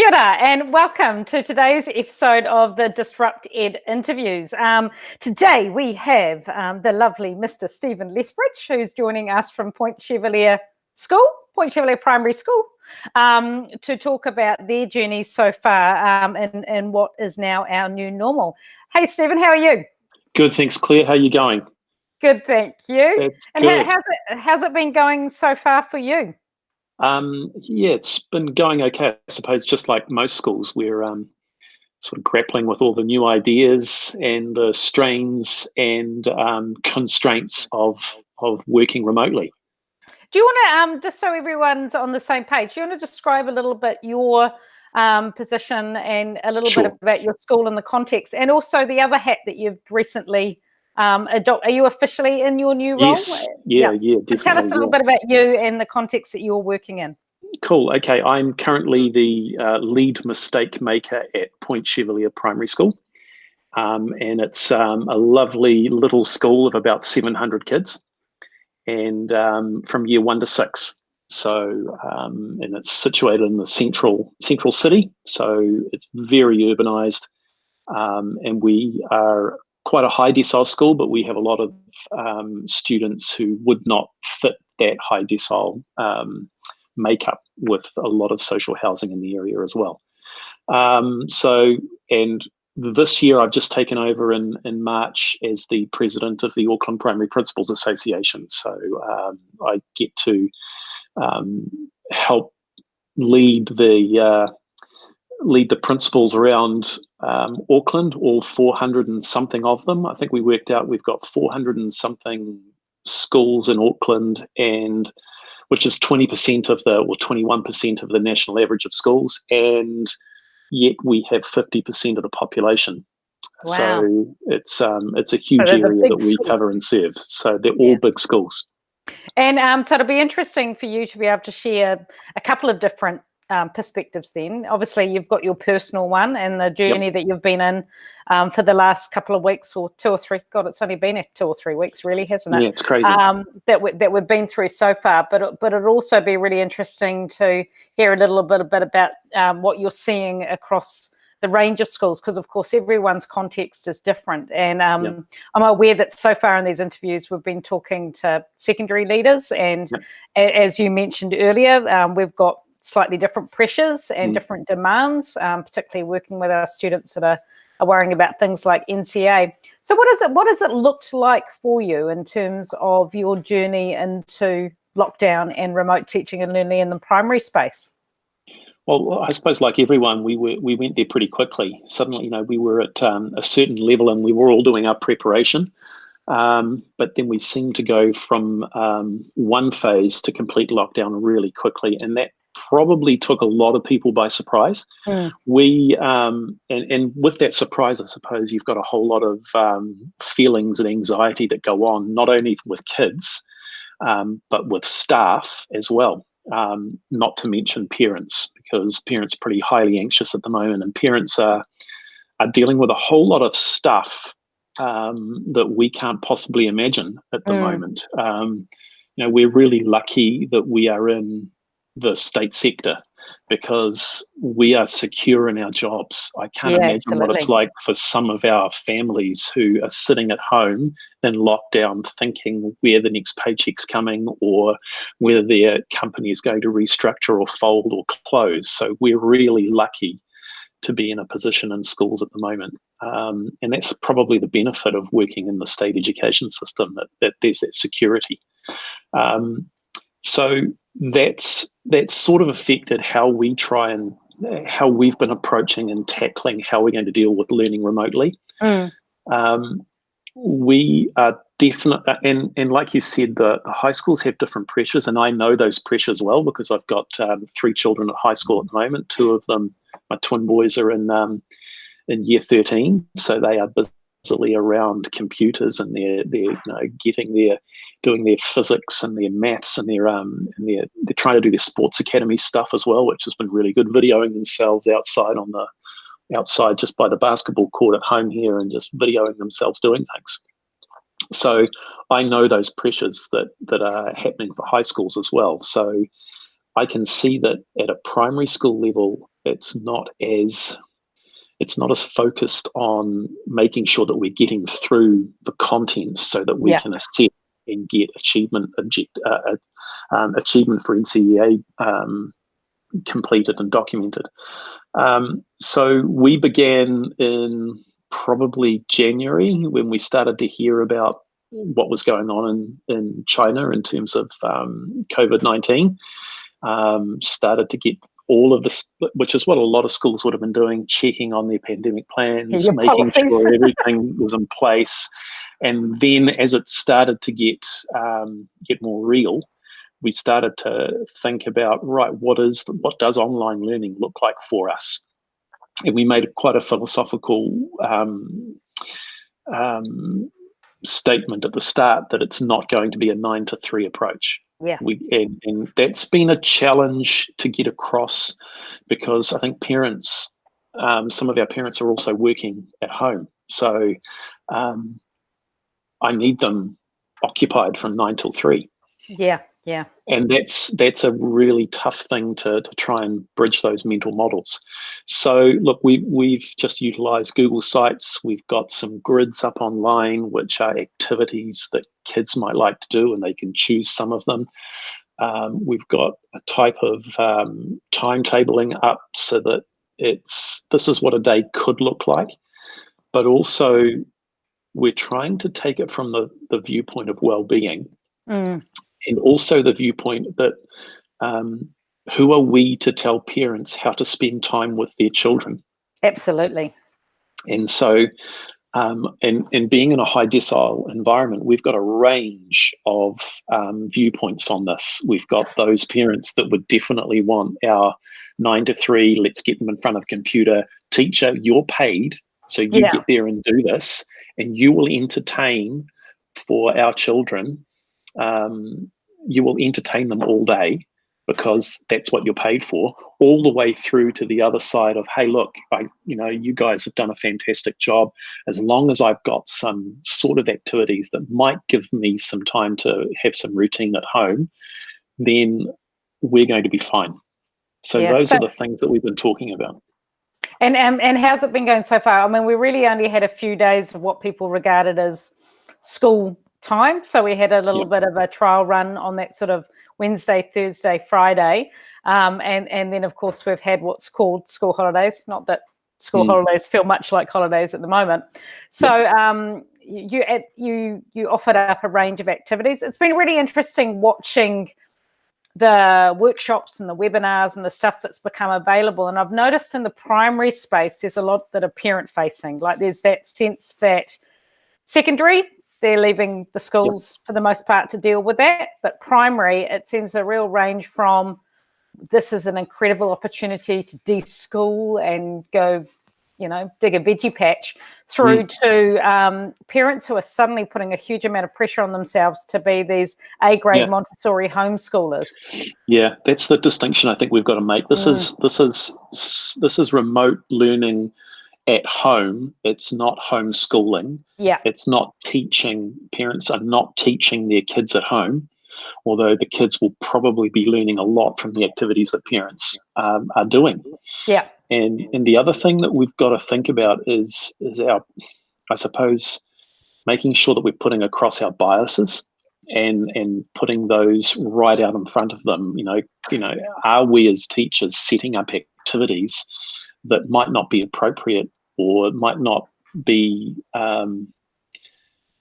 Kia ora, and welcome to today's episode of the DisruptED interviews. Today we have the lovely Mr. Stephen Lethbridge, who's joining us from Point Chevalier Primary School, to talk about their journey so far in what is now our new normal. Hey, Stephen, how are you? Good, thanks, Claire. How are you going? Good, thank you. That's and good. How's it been going so far for you? Yeah, it's been going okay. I suppose just like most schools, we're sort of grappling with all the new ideas and the strains and constraints of working remotely. Do you want to, just so everyone's on the same page, do you want to describe a little bit your position and a little bit about your school and the context, and also the other hat that you've recently adopted? Are you officially in your new role? Yes, yeah, definitely. So tell us a little bit about you and the context that you're working in. Cool. Okay, I'm currently the lead mistake maker at Point Chevalier Primary School, and it's a lovely little school of about 700 kids, and from year 1 to 6. So, and it's situated in the central city, so it's very urbanized, and we are quite a high decile school, but we have a lot of students who would not fit that high decile makeup, with a lot of social housing in the area as well. And this year I've just taken over in March as the president of the Auckland Primary Principals Association. So I get to help lead the principals around Auckland, all 400 and something of them. I think we worked out we've got 400 and something schools in Auckland, and which is 20% of or 21% of the national average of schools, and yet we have 50% of the population. Wow. So it's a huge area that we cover and serve. So they're all big schools. And so it'll be interesting for you to be able to share a couple of different perspectives then. Obviously, you've got your personal one and the journey that you've been in for the last couple of weeks, or 2 or 3. God, it's only been 2 or 3 weeks, really, hasn't it? Yeah, it's crazy. That we've been through so far. But it'd also be really interesting to hear a little bit about what you're seeing across the range of schools, because of course everyone's context is different. And I'm aware that so far in these interviews we've been talking to secondary leaders, and as you mentioned earlier, we've got slightly different pressures and different demands, particularly working with our students that are worrying about things like NCA. So what has it looked like for you in terms of your journey into lockdown and remote teaching and learning in the primary space? Well, I suppose like everyone, we went there pretty quickly. Suddenly, we were at a certain level and we were all doing our preparation. But then we seemed to go from one phase to complete lockdown really quickly, and that probably took a lot of people by surprise. We and with that surprise, I suppose you've got a whole lot of feelings and anxiety that go on, not only with kids, but with staff as well. Not to mention parents, because parents are pretty highly anxious at the moment, and parents are dealing with a whole lot of stuff that we can't possibly imagine at the moment. We're really lucky that we are in the state sector, because we are secure in our jobs. I can't imagine what it's like for some of our families who are sitting at home in lockdown thinking where the next paycheck's coming, or whether their company is going to restructure or fold or close. So we're really lucky to be in a position in schools at the moment. And that's probably the benefit of working in the state education system, that there's that security. So that's sort of affected how we how we've been approaching and tackling how we're going to deal with learning remotely. We are definitely, and like you said, the high schools have different pressures, and I know those pressures well, because I've got 3 children at high school at the moment. 2 of them, my twin boys, are in year 13, so they are busily around computers, and they're doing their physics and their maths, and they're trying to do their sports academy stuff as well, which has been really good, videoing themselves outside just by the basketball court at home here, and just videoing themselves doing things. So I know those pressures that are happening for high schools as well. So I can see that at a primary school level, it's not as focused on making sure that we're getting through the content so that we can assess and get achievement for NCEA completed and documented. So we began in probably January when we started to hear about what was going on in China in terms of COVID-19. Started to get all of this, which is what a lot of schools would have been doing, checking on their pandemic plans, making sure everything was in place. And then as it started to get more real, we started to think about, right, what does online learning look like for us? And we made quite a philosophical statement at the start that it's not going to be a 9 to 3 approach. Yeah. And that's been a challenge to get across, because I think parents, some of our parents are also working at home. So I need them occupied from 9 till 3. Yeah. Yeah. And that's a really tough thing to try and bridge those mental models. So look, we've just utilized Google Sites. We've got some grids up online, which are activities that kids might like to do, and they can choose some of them. We've got a type of timetabling up so that this is what a day could look like, but also we're trying to take it from the viewpoint of well-being. And also the viewpoint that who are we to tell parents how to spend time with their children? Absolutely. And so, and being in a high decile environment, we've got a range of viewpoints on this. We've got those parents that would definitely want our 9 to 3, let's get them in front of a computer. Teacher, you're paid, so you get there and do this, and you will entertain for our children. You will entertain them all day because that's what you're paid for, all the way through to the other side of, hey, look, you guys have done a fantastic job. As long as I've got some sort of activities that might give me some time to have some routine at home, then we're going to be fine. So those are the things that we've been talking about. And how's it been going so far? I mean, we really only had a few days of what people regarded as school time. So we had a little bit of a trial run on that sort of Wednesday, Thursday, Friday. And then, of course, we've had what's called school holidays. Not that school holidays feel much like holidays at the moment. So you offered up a range of activities. It's been really interesting watching the workshops and the webinars and the stuff that's become available. And I've noticed in the primary space, there's a lot that are parent facing. Like there's that sense that secondary, they're leaving the schools for the most part to deal with that. But primary, it seems a real range from this is an incredible opportunity to de-school and go, dig a veggie patch, through to parents who are suddenly putting a huge amount of pressure on themselves to be these A-grade Montessori homeschoolers. Yeah, that's the distinction I think we've got to make. This is remote learning at home. It's not homeschooling. Yeah. It's not teaching. Parents are not teaching their kids at home, although the kids will probably be learning a lot from the activities that parents are doing. Yeah. And the other thing that we've got to think about is our, I suppose, making sure that we're putting across our biases and putting those right out in front of them. Are we as teachers setting up activities that might not be appropriate or might not be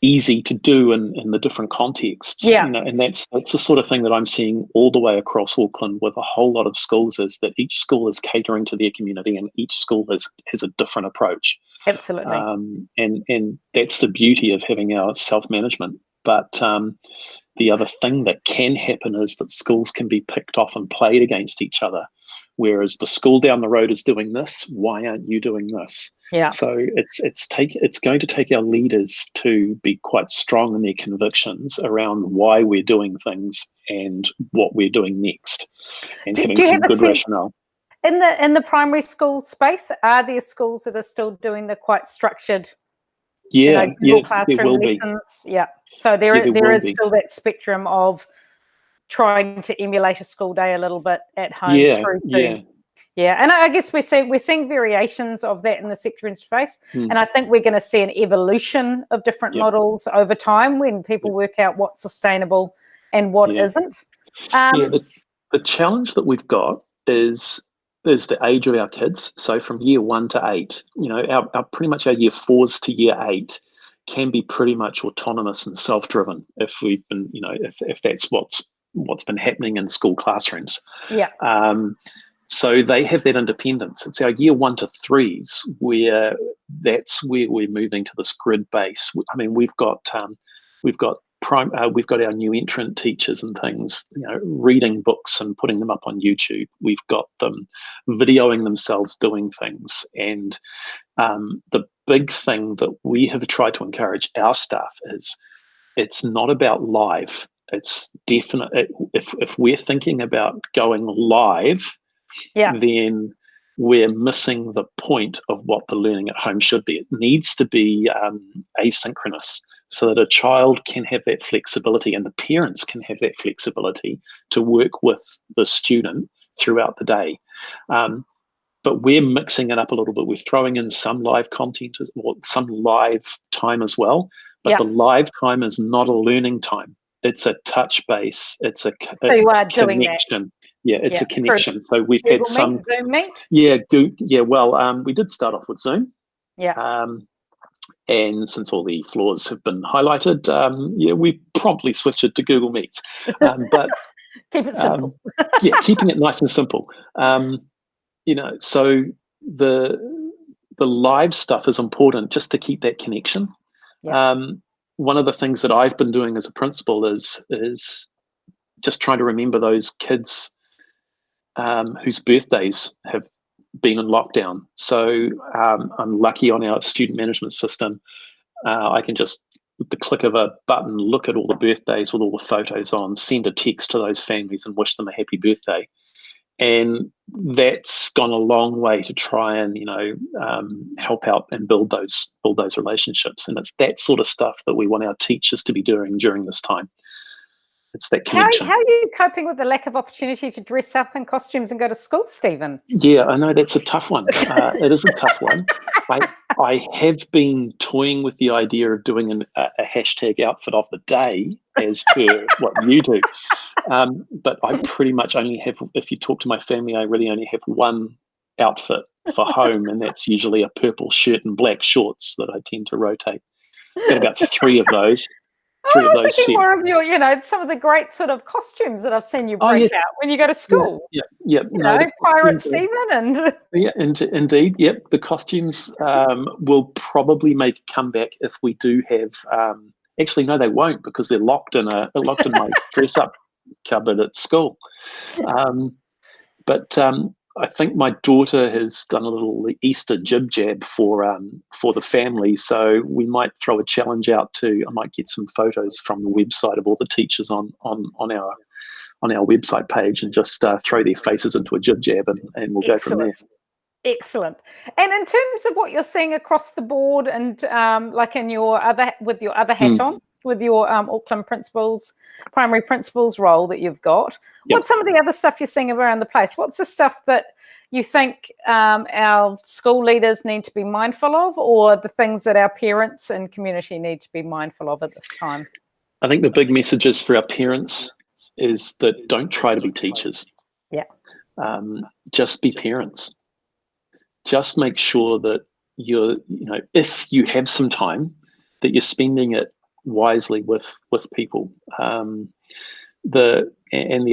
easy to do in the different contexts? And that's the sort of thing that I'm seeing all the way across Auckland with a whole lot of schools, is that each school is catering to their community and each school has a different approach. Absolutely. And that's the beauty of having our self-management. But the other thing that can happen is that schools can be picked off and played against each other. Whereas the school down the road is doing this, why aren't you doing this? Yeah. So it's going to take our leaders to be quite strong in their convictions around why we're doing things and what we're doing next, and having some good rationale. In the primary school space, are there schools that are still doing the quite structured, classroom lessons? Yeah. So there is still that spectrum of trying to emulate a school day a little bit at home. Yeah, and I guess we're seeing variations of that in the sector space, and I think we're going to see an evolution of different models over time when people work out what's sustainable and what isn't. The challenge that we've got is the age of our kids. So from year 1 to 8, our pretty much our year 4s to year 8 can be pretty much autonomous and self-driven if we've been, if that's what's been happening in school classrooms. Yeah. So they have that independence. It's our year 1 to 3s where we're moving to this grid base. I mean, we've got our new entrant teachers and things, reading books and putting them up on YouTube. We've got them videoing themselves doing things. And the big thing that we have tried to encourage our staff is it's not about live. It's definite. If we're thinking about going live, then we're missing the point of what the learning at home should be. It needs to be asynchronous so that a child can have that flexibility and the parents can have that flexibility to work with the student throughout the day. But we're mixing it up a little bit. We're throwing in some live content, or some live time as well. But the live time is not a learning time. It's a touch base. It's a connection. Yeah, it's a connection. So we've had some Zoom Meet. Well, we did start off with Zoom. Yeah. And since all the flaws have been highlighted, we promptly switched it to Google Meets. But keep it simple. Keeping it nice and simple. So the live stuff is important just to keep that connection. One of the things that I've been doing as a principal is just trying to remember those kids whose birthdays have been in lockdown. So I'm lucky on our student management system. I can just, with the click of a button, look at all the birthdays with all the photos on, send a text to those families and wish them a happy birthday. And that's gone a long way to try and help out and build those relationships. And it's that sort of stuff that we want our teachers to be doing during this time. It's that connection. How are you coping with the lack of opportunity to dress up in costumes and go to school, Stephen? Yeah, I know that's a tough one. It is a tough one. I have been toying with the idea of doing a hashtag outfit of the day as per what you do. But I pretty much only have, if you talk to my family, I really only have one outfit for home, and that's usually a purple shirt and black shorts that I tend to rotate. Got about 3 of those. I was thinking more of your, some of the great sort of costumes that I've seen you break out when you go to school. Pirate Stephen and... Yeah, indeed. Yep, the costumes will probably make a comeback if we do have... actually, no, they won't, because they're locked in my dress-up cupboard at school. But I think my daughter has done a little Easter jib jab for the family, so we might throw a challenge out too. I might get some photos from the website of all the teachers on our website page and just throw their faces into a jib jab, and we'll go from there. Excellent. And in terms of what you're seeing across the board, and like in with your other hat on, with your Auckland Primary Principals role that you've got, what's some of the other stuff you're seeing around the place? What's the stuff that you think our school leaders need to be mindful of, or the things that our parents and community need to be mindful of at this time? I think the big messages for our parents is that don't try to be teachers. Yeah. Just be parents. Just make sure that if you have some time, that you're spending it wisely with people. The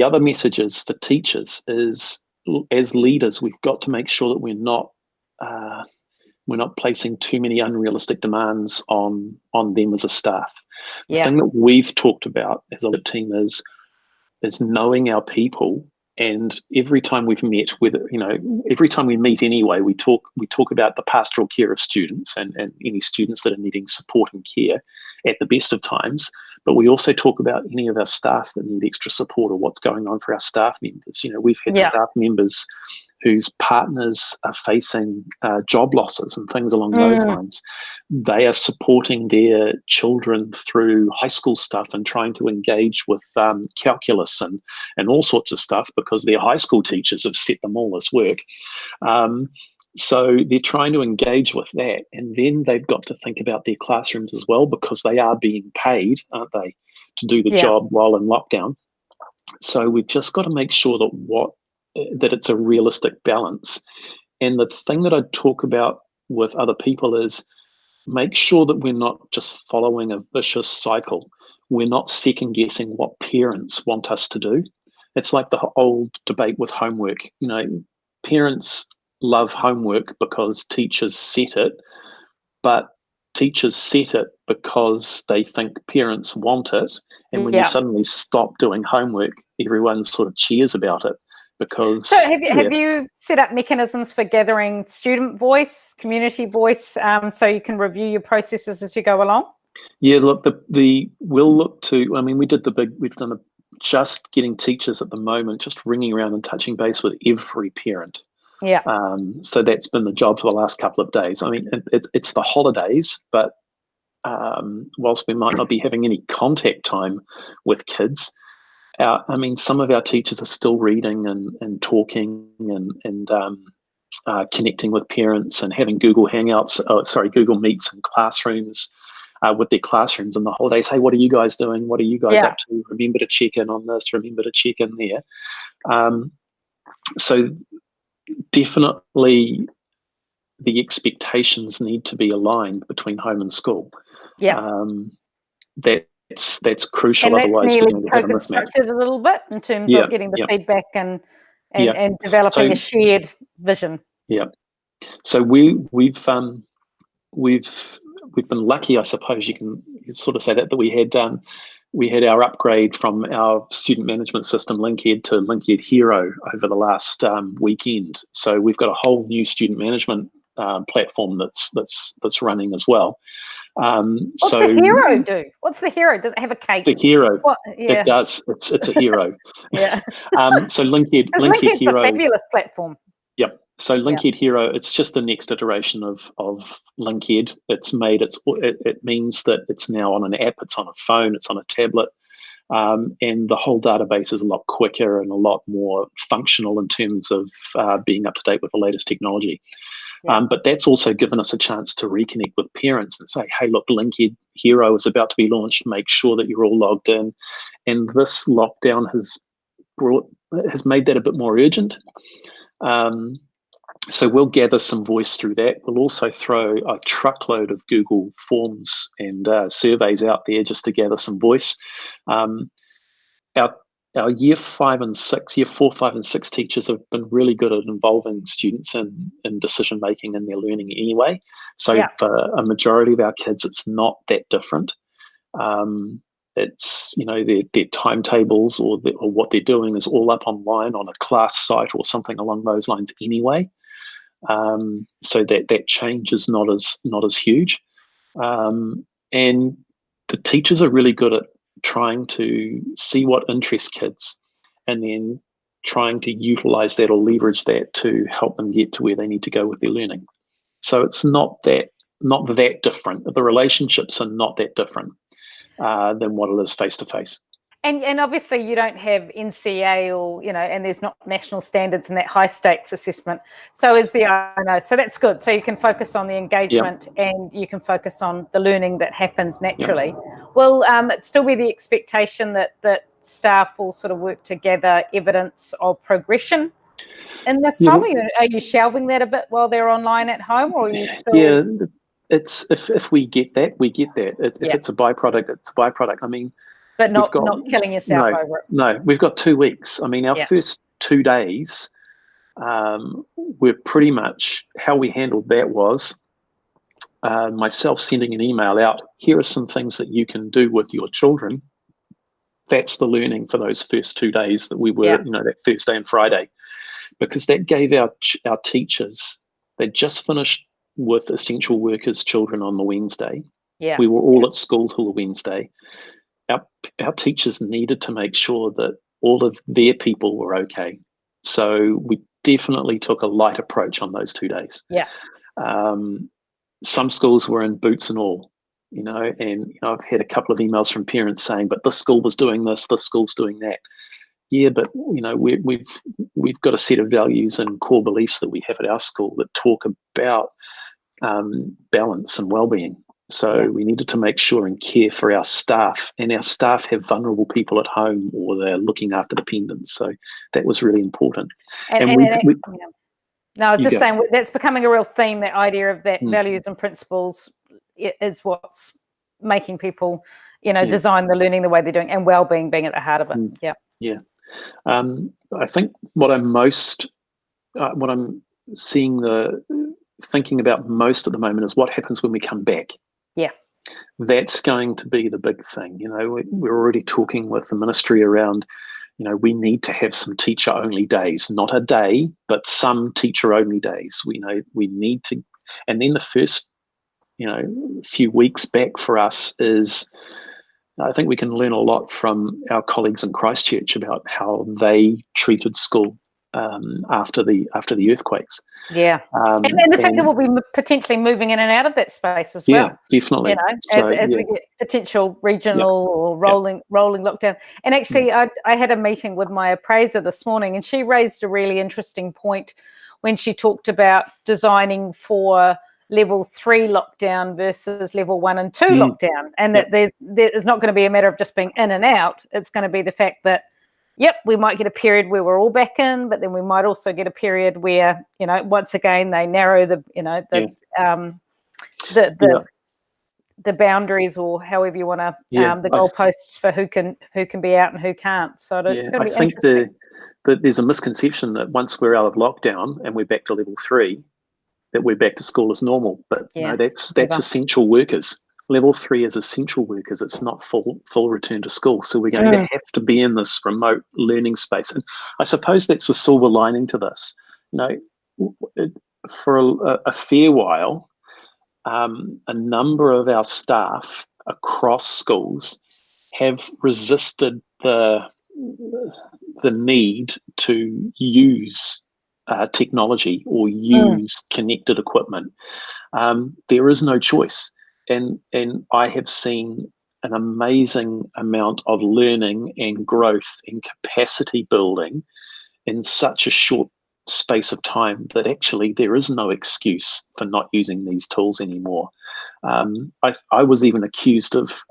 other messages for teachers is, as leaders, we've got to make sure that we're not placing too many unrealistic demands on them as a staff. The thing that we've talked about as a team is knowing our people. And every time we've met, every time we meet anyway, we talk about the pastoral care of students and any students that are needing support and care at the best of times. But we also talk about any of our staff that need extra support or what's going on for our staff members. We've had staff members whose partners are facing job losses and things along those lines. They are supporting their children through high school stuff and trying to engage with calculus and all sorts of stuff, because their high school teachers have set them all this work. So they're trying to engage with that, and then they've got to think about their classrooms as well, because they are being paid, aren't they, to do the job while in lockdown. So we've just got to make sure that it's a realistic balance. And the thing that I talk about with other people is make sure that we're not just following a vicious cycle. We're not second guessing what parents want us to do. It's like the old debate with homework. Parents love homework because teachers set it, but teachers set it because they think parents want it. And when you suddenly stop doing homework, everyone sort of cheers about it. Because so have you set up mechanisms for gathering student voice, community voice, so you can review your processes as you go along? Yeah, look, we'll look to, we've done just getting teachers at the moment, just ringing around and touching base with every parent. Yeah. So that's been the job for the last couple of days. I mean, it's the holidays, but whilst we might not be having any contact time with kids, some of our teachers are still reading and talking and connecting with parents and having Google Meets in classrooms with their classrooms in the holidays. Hey, what are you guys doing? What are you guys up to? Remember to check in on this. Remember to check in there. So definitely the expectations need to be aligned between home and school. Yeah. That's crucial. And otherwise that's we're going to have a mismatch. co-constructed a little bit in terms of getting the feedback and developing a shared vision. Yeah. So we've been lucky, I suppose you can sort of say that we had our upgrade from our student management system LinkEd to LinkEd Hero over the last weekend. So we've got a whole new student management platform that's running as well. What's the Hero do? What's the Hero? Does it have a cake? The Hero, it does. It's a hero. So LinkEd Hero, a fabulous platform. Yep. So LinkEd Hero, it's just the next iteration of LinkEd. It means that it's now on an app, it's on a phone, it's on a tablet, and the whole database is a lot quicker and a lot more functional in terms of being up to date with the latest technology. But that's also given us a chance to reconnect with parents and say, hey, look, LinkEd Hero is about to be launched. Make sure that you're all logged in. And this lockdown has made that a bit more urgent. So we'll gather some voice through that. We'll also throw a truckload of Google Forms and surveys out there just to gather some voice. Our year 4, 5 and 6 teachers have been really good at involving students in decision making in their learning anyway. So for a majority of our kids, it's not that different. It's their timetables or what they're doing is all up online on a class site or something along those lines anyway. So that change is not as huge, and the teachers are really good at trying to see what interests kids and then trying to utilize that or leverage that to help them get to where they need to go with their learning. So it's not that different. The relationships are not that different than what it is face to face. And obviously you don't have NCA or, and there's not national standards in that high stakes assessment. So so that's good. So you can focus on the engagement and you can focus on the learning that happens naturally. Will it still be the expectation that staff will sort of work to gather evidence of progression in this time? Are you shelving that a bit while they're online at home, or are you still... Yeah, it's if we get that, we get that. If it's a byproduct, it's a byproduct. I mean, but not killing yourself over it. No, we've got 2 weeks. I mean, our first 2 days were pretty much how we handled that was myself sending an email out. Here are some things that you can do with your children. That's the learning for those first 2 days that we were, that Thursday and Friday, because that gave our teachers, they just finished with essential workers' children on the Wednesday. Yeah. We were all at school till the Wednesday. Our teachers needed to make sure that all of their people were okay. So we definitely took a light approach on those 2 days. Yeah. Some schools were in boots and all, and I've had a couple of emails from parents saying, but this school was doing this school's doing that. Yeah, but we've got a set of values and core beliefs that we have at our school that talk about balance and well-being. So we needed to make sure and care for our staff, and our staff have vulnerable people at home, or they're looking after dependents. So that was really important. No, I was just saying that's becoming a real theme. That idea of that values and principles is what's making people, design the learning the way they're doing, and well-being being at the heart of it. Yeah. I think what I'm thinking about most at the moment is what happens when we come back. Yeah. That's going to be the big thing. We're already talking with the ministry around, we need to have some teacher-only days, not a day, but some teacher-only days. We need to, and then the first, few weeks back for us is, I think we can learn a lot from our colleagues in Christchurch about how they treated school after the earthquakes. Yeah, and the fact that we'll be potentially moving in and out of that space as well. Yeah, definitely. As we get potential regional or rolling lockdown. And actually, I had a meeting with my appraiser this morning, and she raised a really interesting point when she talked about designing for level 3 lockdown versus level 1 and 2 lockdown, and that there's not going to be a matter of just being in and out. It's going to be the fact that we might get a period where we're all back in, but then we might also get a period where, once again they narrow the boundaries, or however you want to, the goalposts for who can be out and who can't. So it's going to be interesting. There's a misconception that once we're out of lockdown and we're back to level 3, that we're back to school as normal. But that's essential workers. Level 3 is essential workers. It's not full return to school. So we're going to have to be in this remote learning space. And I suppose that's the silver lining to this. For a fair while, a number of our staff across schools have resisted the need to use technology or use connected equipment. There is no choice. And I have seen an amazing amount of learning and growth and capacity building in such a short space of time that actually there is no excuse for not using these tools anymore. I was even accused of,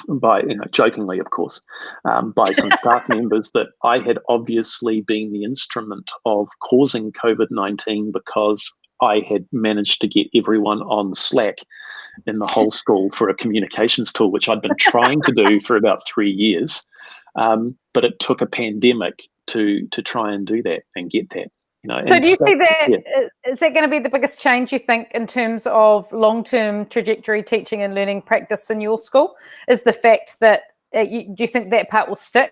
by jokingly, of course, by some staff members that I had obviously been the instrument of causing COVID-19 because I had managed to get everyone on Slack in the whole school for a communications tool, which I'd been trying to do for about 3 years. But it took a pandemic to try and do that and get that. So do you see that, is that going to be the biggest change, you think, in terms of long-term trajectory teaching and learning practice in your school, is the fact that, do you think that part will stick,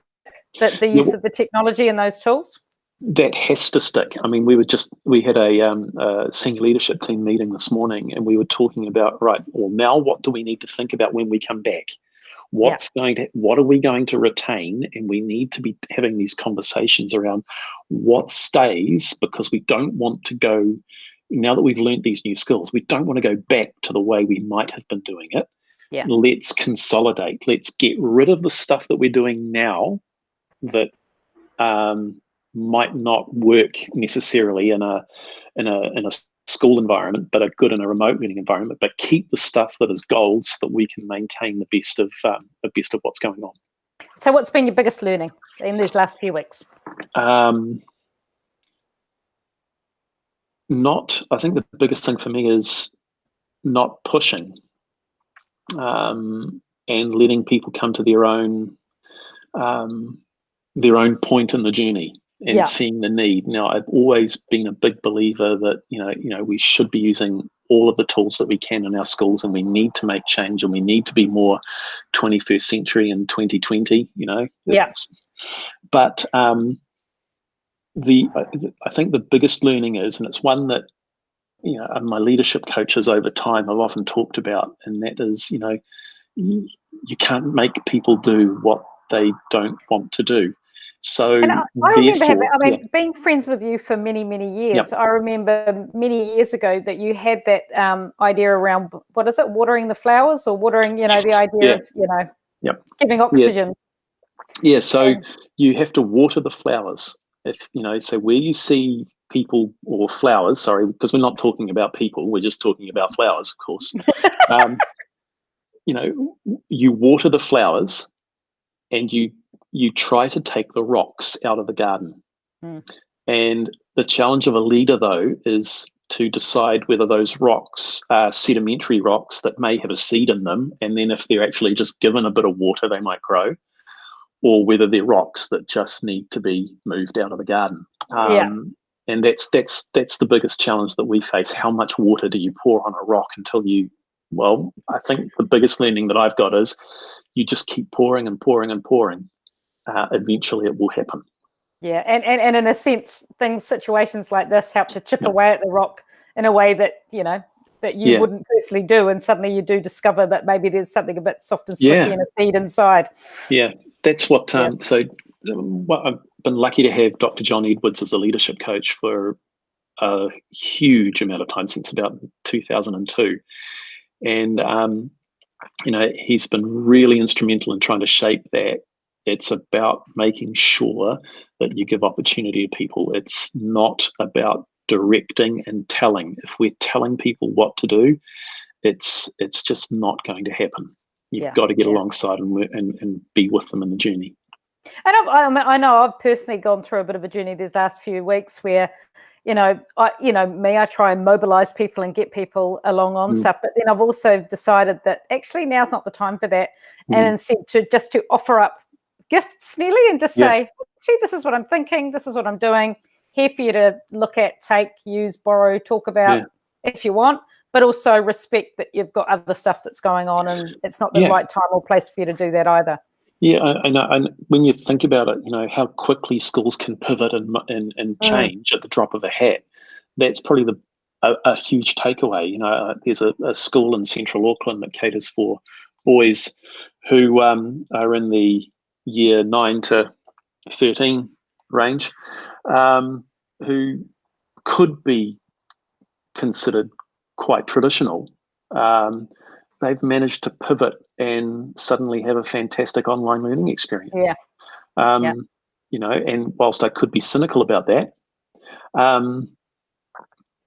that the use of the technology and those tools? That has to stick. I mean, we had a senior leadership team meeting this morning, and we were talking about, now what do we need to think about when we come back? What are we going to retain? And we need to be having these conversations around what stays, because we don't want to go, now that we've learned these new skills, we don't want to go back to the way we might have been doing it. Yeah. Let's consolidate. Let's get rid of the stuff that we're doing now that might not work necessarily in a school environment, but are good in a remote learning environment. But keep the stuff that is gold, so that we can maintain the best of what's going on. So, what's been your biggest learning in these last few weeks? I think the biggest thing for me is not pushing, and letting people come to their own point in the journey. And seeing the need. Now, I've always been a big believer that we should be using all of the tools that we can in our schools, and we need to make change, and we need to be more 21st century and 2020. But I think the biggest learning is, and it's one that my leadership coaches over time have often talked about, and that is you can't make people do what they don't want to do. So And I remember having, therefore, being friends with you for many, many years. yep, I remember many years ago that you had that idea around, what is it, watering the flowers, or watering, the idea yeah, of, yep, giving yeah, oxygen. yeah. So And you have to water the flowers. If so where you see people or flowers, sorry, because we're not talking about people, we're just talking about flowers, of course. Um, you water the flowers, and you try to take the rocks out of the garden. Mm. And the challenge of a leader, though, is to decide whether those rocks are sedimentary rocks that may have a seed in them, and then if they're actually just given a bit of water, they might grow, or whether they're rocks that just need to be moved out of the garden. Yeah. And that's the biggest challenge that we face. How much water do you pour on a rock until well, I think the biggest learning that I've got is you just keep pouring and pouring and pouring. Eventually it will happen. Yeah, and in a sense, situations like this help to chip away at the rock in a way that that you wouldn't personally do, and suddenly you do discover that maybe there's something a bit soft and squishy in a seed inside. Yeah, that's what. So, I've been lucky to have Dr. John Edwards as a leadership coach for a huge amount of time, since about 2002, and he's been really instrumental in trying to shape that. It's about making sure that you give opportunity to people. It's not about directing and telling. If we're telling people what to do, it's just not going to happen. You've got to get alongside and be with them in the journey. And I know I've personally gone through a bit of a journey these last few weeks where, I try and mobilize people and get people along on stuff, but then I've also decided that actually now's not the time for that, and instead to offer up gifts, Nelly, and just say, gee, this is what I'm thinking, this is what I'm doing, here for you to look at, take, use, borrow, talk about if you want, but also respect that you've got other stuff that's going on, and it's not the right time or place for you to do that either. Yeah, I know. And when you think about it, how quickly schools can pivot and change at the drop of a hat. That's probably a huge takeaway. There's a school in central Auckland that caters for boys who are in the year 9 to 13 range, who could be considered quite traditional. They've managed to pivot and suddenly have a fantastic online learning experience. And whilst I could be cynical about that,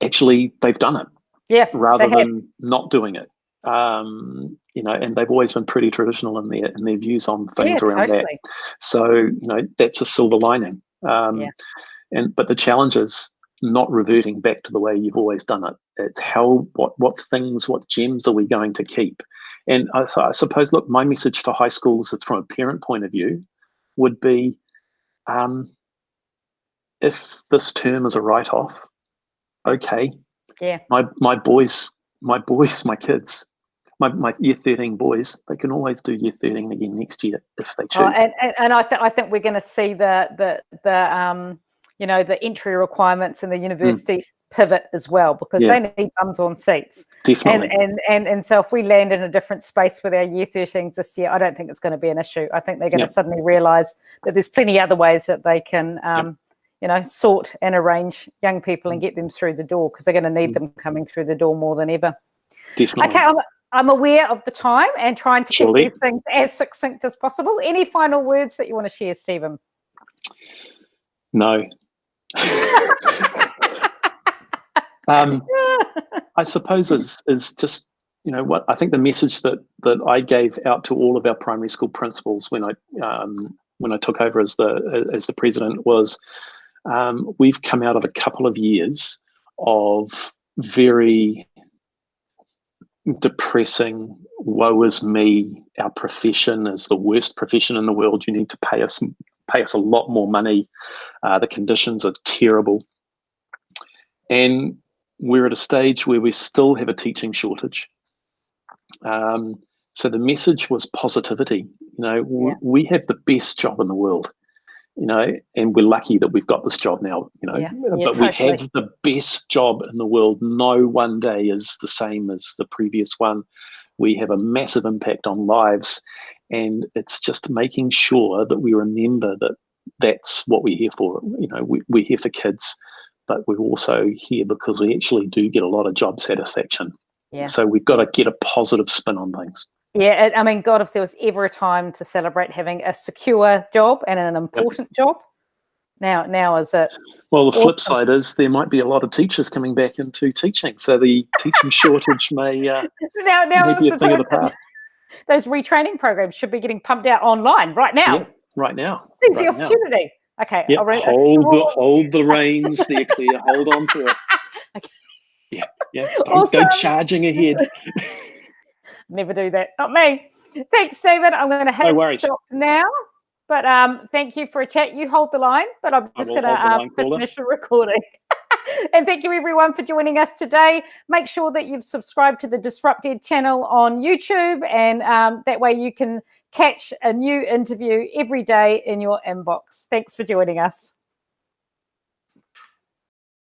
actually they've done it. Rather than not doing it. And they've always been pretty traditional in their views on things around that. So, that's a silver lining. But the challenge is not reverting back to the way you've always done it. It's what gems are we going to keep? And I suppose, look, my message to high schools from a parent point of view would be, if this term is a write-off, okay. My boys, my kids, my year 13 boys, they can always do year 13 again next year if they choose. And I think we're going to see the entry requirements in the universities pivot as well, because they need bums on seats. Definitely. And so if we land in a different space with our year 13s this year, I don't think it's going to be an issue. I think they're going to suddenly realise that there's plenty other ways that they can sort and arrange young people and get them through the door, because they're going to need them coming through the door more than ever. Definitely. Okay, I'm aware of the time and trying to keep these things as succinct as possible. Any final words that you want to share, Stephen? No. I suppose is just, what I think the message that I gave out to all of our primary school principals when I took over as the president was, we've come out of a couple of years of very depressing, woe is me, our profession is the worst profession in the world, you need to pay us a lot more money, the conditions are terrible. And we're at a stage where we still have a teaching shortage. So the message was positivity. We have the best job in the world, and we're lucky that we've got this job now, but we have the best job in the world. No one day is the same as the previous one. We have a massive impact on lives, and it's just making sure that we remember that that's what we're here for. You know, we're here for kids, but we're also here because we actually do get a lot of job satisfaction. Yeah. So we've got to get a positive spin on things. Yeah, I mean, God, if there was ever a time to celebrate having a secure job and an important job, now is it. Well, the awesome. flip side is there might be a lot of teachers coming back into teaching, so the teaching shortage may be a thing of the past. Those retraining programs should be getting pumped out online right now. Yeah, right now. It's the opportunity. Okay. Yep. Hold the reins there, Claire. Hold on to it. Okay. Yeah. Don't go charging ahead. Never do that. Not me. Thanks, Stephen. I'm going to hit stop now. But thank you for a chat. You hold the line, but I'm just going to finish the recording. And thank you, everyone, for joining us today. Make sure that you've subscribed to the DisruptED channel on YouTube, and that way you can catch a new interview every day in your inbox. Thanks for joining us.